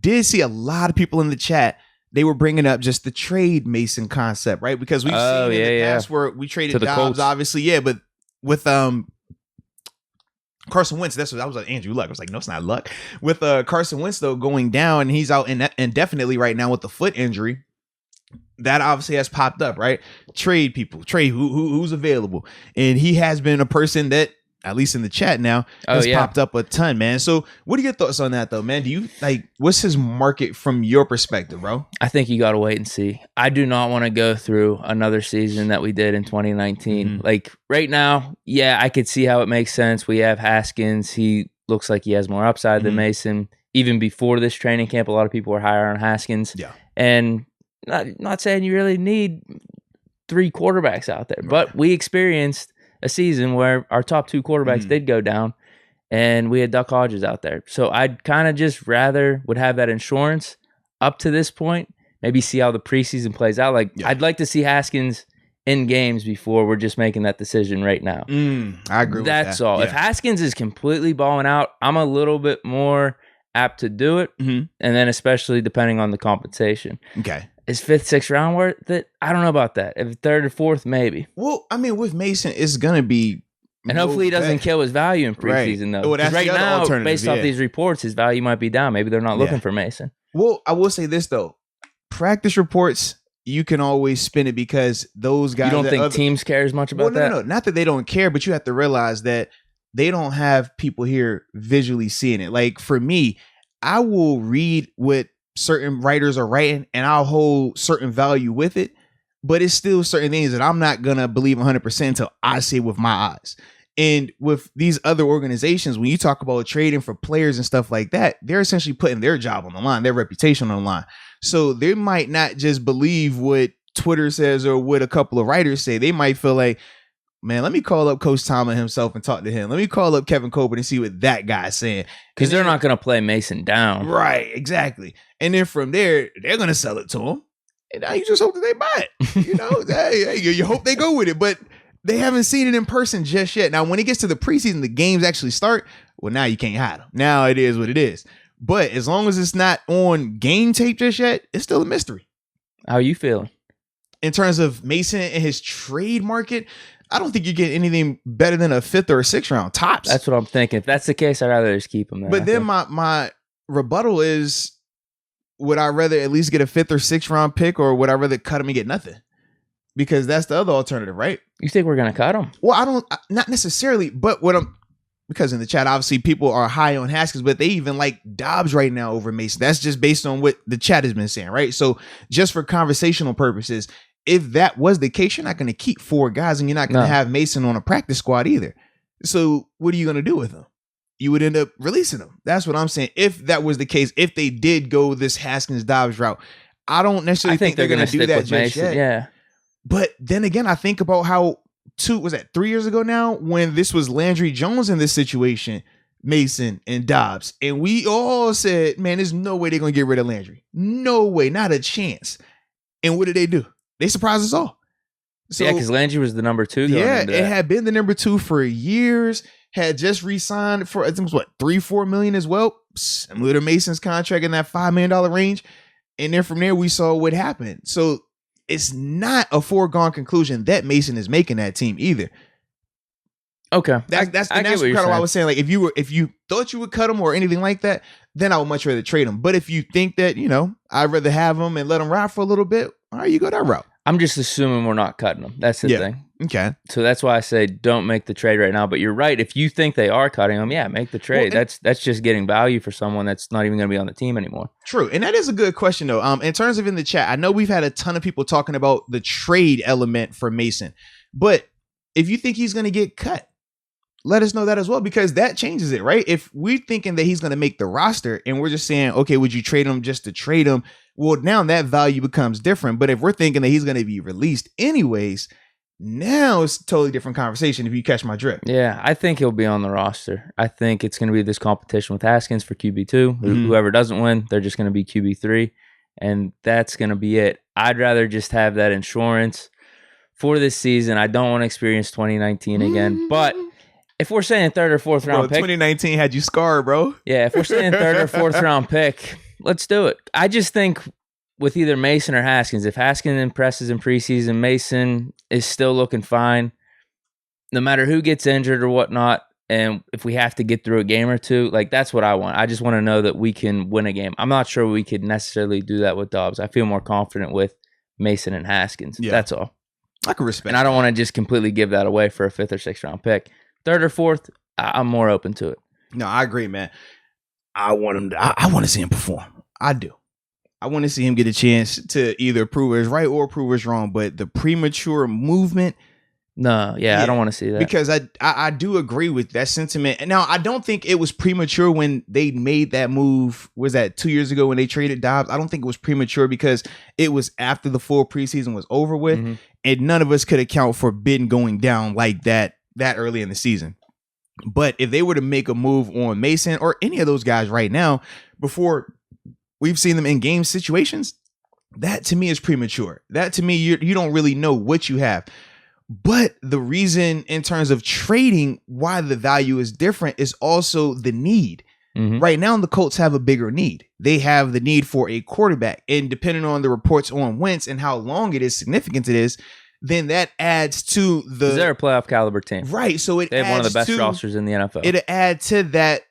did see a lot of people in the chat. They were bringing up just the trade Mason concept, right? Because we've seen in the past where we traded to the Dobbs, Colts. obviously, but with Carson Wentz, that's what I was like. Andrew Luck. I was like, no, it's not Luck. With Carson Wentz though going down, and he's out indefinitely right now with the foot injury. That obviously has popped up, right? Trade people, trade who's available, and he has been a person that, at least in the chat now, has popped up a ton, man. So what are your thoughts on that though, man? Do you what's his market from your perspective, bro? I think you got to wait and see. I do not want to go through another season that we did in 2019. Mm-hmm. Like right now, I could see how it makes sense. We have Haskins. He looks like he has more upside than Mason. Even before this training camp, a lot of people were higher on Haskins. Yeah. And not saying you really need 3 quarterbacks out there, but we experienced a season where our top 2 quarterbacks did go down, and we had Duck Hodges out there. So I'd kind of just rather would have that insurance up to this point, maybe see how the preseason plays out. I'd like to see Haskins in games before we're just making that decision right now. I agree with that. That's all. Yeah. If Haskins is completely balling out, I'm a little bit more apt to do it, and then especially depending on the compensation. Okay. Is 5th, 6th round worth it? I don't know about that. If 3rd or 4th, maybe. Well, I mean, with Mason, it's gonna be, and hopefully he doesn't kill his value in preseason, though. Well, that's right the other now, alternative, based off these reports, his value might be down. Maybe they're not looking for Mason. Well, I will say this though: practice reports, you can always spin it because those guys. You don't think teams care as much about that? No. Not that they don't care, but you have to realize that they don't have people here visually seeing it. Like for me, I will read what certain writers are writing and I'll hold certain value with it, but it's still certain things that I'm not going to believe 100% until I see it with my eyes. And with these other organizations, when you talk about trading for players and stuff like that, they're essentially putting their job on the line, their reputation on the line. So they might not just believe what Twitter says or what a couple of writers say. They might feel like, man, let me call up Coach Tomlin himself and talk to him. Let me call up Kevin Colbert and see what that guy's saying. Because they're not going to play Mason down. Right, exactly. And then from there, they're going to sell it to him. And now you just hope that they buy it. You know, you hope they go with it. But they haven't seen it in person just yet. Now, when it gets to the preseason, the games actually start. Well, now you can't hide them. Now it is what it is. But as long as it's not on game tape just yet, it's still a mystery. How are you feeling? In terms of Mason and his trade market, I don't think you get anything better than a 5th or a 6th round tops. That's what I'm thinking. If that's the case, I'd rather just keep him there. But then my rebuttal is, would I rather at least get a 5th or 6th round pick, or would I rather cut him and get nothing? Because that's the other alternative, right? You think we're going to cut him? Well, not necessarily, but because in the chat, obviously people are high on Haskins, but they even like Dobbs right now over Mason. That's just based on what the chat has been saying, right? So just for conversational purposes, if that was the case, you're not going to keep 4 guys and you're not going to have Mason on a practice squad either. So what are you going to do with them? You would end up releasing them. That's what I'm saying. If that was the case, if they did go this Haskins Dobbs route, I don't necessarily think they're going to do that just Mason. yet. Yeah. But then again, I think about how 3 years ago now, when this was Landry Jones in this situation, Mason and Dobbs, and we all said, man, there's no way they're going to get rid of Landry. No way, not a chance. And what did they do? They surprised us all. So, yeah, because Landry was the number 2. It had been the number 2 for years. Had just re-signed for, I think it was $3-4 million as well. Similar to Mason's contract in that $5 million range. And then from there, we saw what happened. So it's not a foregone conclusion that Mason is making that team either. Okay, that's kind of what I was saying. Like if you thought you would cut him or anything like that, then I would much rather trade him. But if you think that, I'd rather have him and let him ride for a little bit, all right, you go that route. I'm just assuming we're not cutting him. That's the thing. Okay. So that's why I say don't make the trade right now. But you're right. If you think they are cutting him, make the trade. Well, that's just getting value for someone that's not even going to be on the team anymore. True. And that is a good question, though. In terms of in the chat, I know we've had a ton of people talking about the trade element for Mason. But if you think he's going to get cut, let us know that as well, because that changes it, right? If we're thinking that he's going to make the roster and we're just saying, okay, would you trade him just to trade him? Well, now that value becomes different. But if we're thinking that he's going to be released anyways, now it's a totally different conversation, if you catch my drift. Yeah, I think he'll be on the roster. I think it's going to be this competition with Haskins for QB2. Whoever doesn't win, they're just going to be QB3. And that's going to be it. I'd rather just have that insurance for this season. I don't want to experience 2019 again. But if we're saying 3rd or 4th round pick, 2019 had you scarred, bro. Yeah, if we're saying 3rd or 4th round pick, let's do it. I just think with either Mason or Haskins, if Haskins impresses in preseason, Mason is still looking fine. No matter who gets injured or whatnot, and if we have to get through a game or two, like that's what I want. I just want to know that we can win a game. I'm not sure we could necessarily do that with Dobbs. I feel more confident with Mason and Haskins. Yeah. That's all. I can respect. And I don't want to just completely give that away for a 5th or 6th round pick. 3rd or 4th, I'm more open to it. No, I agree, man. I want him. I want to see him perform. I do. I want to see him get a chance to either prove us right or prove us wrong. But the premature movement. No, yeah, I don't want to see that. Because I do agree with that sentiment. Now, I don't think it was premature when they made that move. Was that 2 years ago when they traded Dobbs? I don't think it was premature because it was after the full preseason was over with. Mm-hmm. And none of us could account for Ben going down like that early in the season. But if they were to make a move on Mason or any of those guys right now, before we've seen them in game situations, that to me is premature. That to me, you don't really know what you have. But the reason in terms of trading why the value is different is also the need. Mm-hmm. Right now, the Colts have a bigger need. They have the need for a quarterback. And depending on the reports on Wentz and how long it is, significant it is, then that adds to the... They're a playoff caliber team. Right. So they have one of the best rosters in the NFL. It'll add to that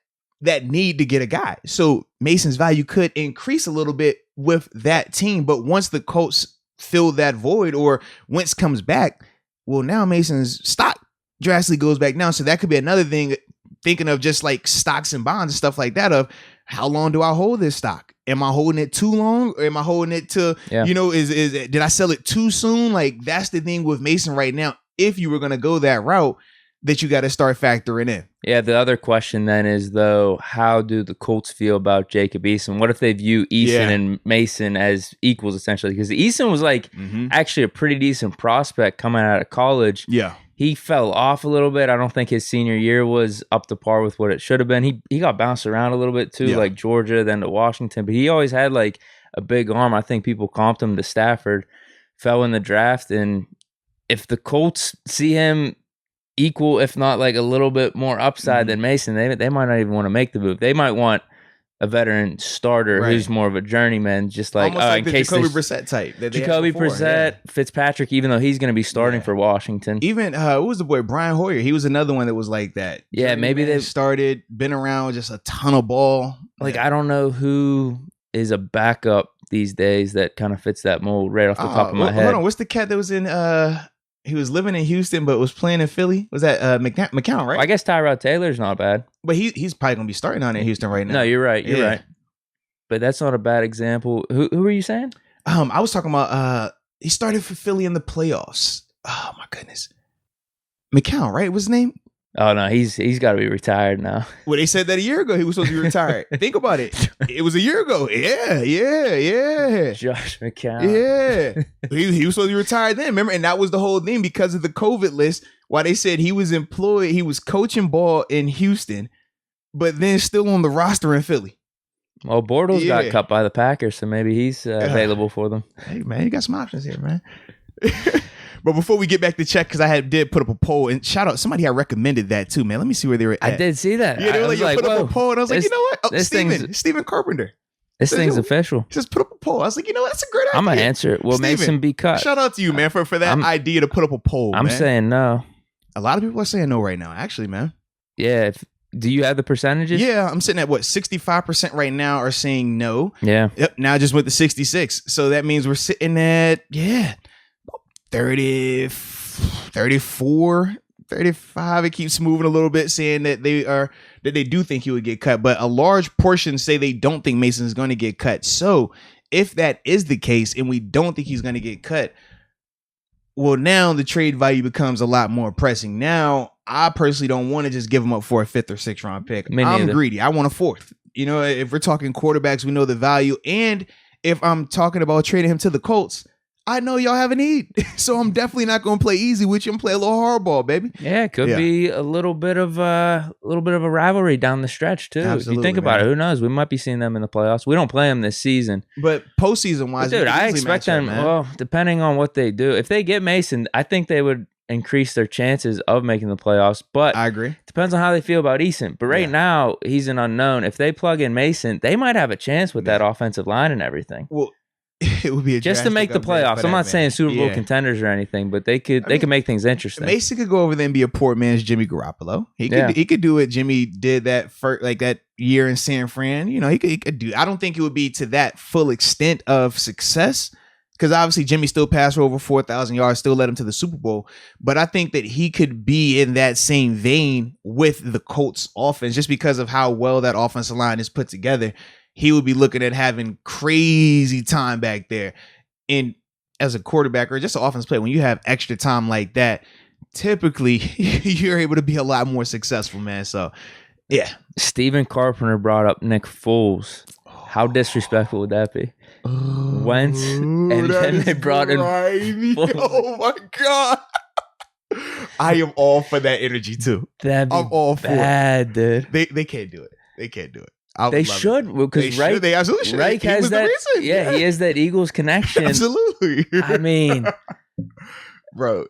need to get a guy. So Mason's value could increase a little bit with that team. But once the Colts fill that void or Wentz comes back, well, now Mason's stock drastically goes back down. So that could be another thing, thinking of just like stocks and bonds and stuff like that, of how long do I hold this stock? Am I holding it too long? Or am I holding it to, did I sell it too soon? Like that's the thing with Mason right now. If you were going to go that route, that you got to start factoring in. Yeah. The other question then is though, how do the Colts feel about Jacob Eason? What if they view Eason and Mason as equals essentially? Because Eason was like actually a pretty decent prospect coming out of college. Yeah. He fell off a little bit. I don't think his senior year was up to par with what it should have been. He got bounced around a little bit too, like Georgia, then to Washington. But he always had like a big arm. I think people comped him to Stafford, fell in the draft. And if the Colts see him equal, if not like a little bit more upside than Mason, they might not even want to make the move. They might want a veteran starter who's more of a journeyman, just like, like in the case Jacoby Brissett type. Jacoby Brissett, Fitzpatrick, even though he's going to be starting for Washington. Even who was the boy? Brian Hoyer. He was another one that was like that. Yeah, maybe they've started, been around, just a ton of ball. Like I don't know who is a backup these days that kind of fits that mold right off the top of my head. Hold on, what's the cat that was in? He was living in Houston, but was playing in Philly. Was that McCown, right? I guess Tyrod Taylor's not bad. But he's probably going to be starting on in Houston right now. No, you're right. You're right. But that's not a bad example. Who were you saying? I was talking about he started for Philly in the playoffs. Oh, my goodness. McCown, right? What's his name? Oh, no, he's got to be retired now. Well, they said that a year ago he was supposed to be retired. Think about it. It was a year ago. Yeah. Josh McCown. Yeah. He was supposed to be retired then, remember? And that was the whole thing because of the COVID list, why they said he was employed, he was coaching ball in Houston, but then still on the roster in Philly. Well, Bortles got cut by the Packers, so maybe he's available for them. Hey, man, you got some options here, man. But before we get back to check, because I did put up a poll, and shout out, somebody I recommended that too, man. Let me see where they were at. I did see that. Yeah, they were like, put up a poll, and I was like, you know what? Oh, Steven Carpenter. This thing's official. Just put up a poll. I was like, you know what? That's a great idea. I'm going to answer it. Will Mason be cut? Shout out to you, man, for that idea to put up a poll, I'm saying no. A lot of people are saying no right now, actually, man. Yeah, do you have the percentages? Yeah, I'm sitting at 65% right now are saying no. Yeah. Yep. Now I just went to 66. So that means we're sitting at 30, 34, 35. It keeps moving a little bit, saying that they do think he would get cut, but a large portion say they don't think Mason is going to get cut. So if that is the case and we don't think he's going to get cut, well, now the trade value becomes a lot more pressing. Now, I personally don't want to just give him up for a 5th or 6th round pick. I'm greedy. I want a 4th. You know, if we're talking quarterbacks, we know the value. And if I'm talking about trading him to the Colts, I know y'all have a need. So I'm definitely not going to play easy with you and play a little hardball, baby. Yeah, it could be a little bit of a rivalry down the stretch too. Absolutely, if you think about it, who knows? We might be seeing them in the playoffs. We don't play them this season. But postseason wise, dude, I expect them, well, depending on what they do. If they get Mason, I think they would increase their chances of making the playoffs. But I agree. Depends on how they feel about Eason. But right Yeah. now, he's an unknown. If they plug in Mason, they might have a chance with that offensive line and everything. Well, it would be a just to make the playoffs. I'm not saying Super Bowl contenders or anything, but they could make things interesting. Mason could go over there and be a poor man's Jimmy Garoppolo. He could do what Jimmy did that first, like that year in San Fran. You know, he could do. I don't think it would be to that full extent of success, because obviously Jimmy still passed for over 4,000 yards, still led him to the Super Bowl. But I think that he could be in that same vein with the Colts offense, just because of how well that offensive line is put together. He would be looking at having crazy time back there. And as a quarterback or just an offense player, when you have extra time like that, typically you're able to be a lot more successful, man. So, yeah. Steven Carpenter brought up Nick Foles. How disrespectful would that be? Wentz, and then they brought in Foles. Oh, my God. I am all for that energy, too. I'm all bad, for it. Dude. They can't do it. They can't do it. They should, because they absolutely should. Reich has that. Yeah, he has that Eagles connection. Absolutely. I mean, bro,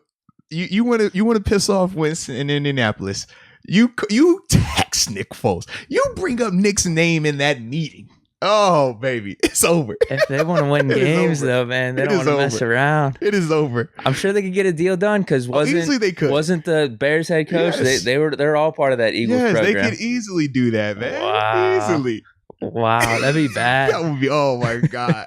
you want to piss off Winston in Indianapolis? You text Nick Foles. You bring up Nick's name in that meeting. Oh, baby, it's over. If they want to win games, though, man, they don't want to mess around. It is over. I'm sure they could get a deal done, because wasn't the Bears head coach? Yes. They're all part of that Eagles program. They could easily do that, man. Wow. Easily. Wow, that'd be bad. That would be. Oh my God.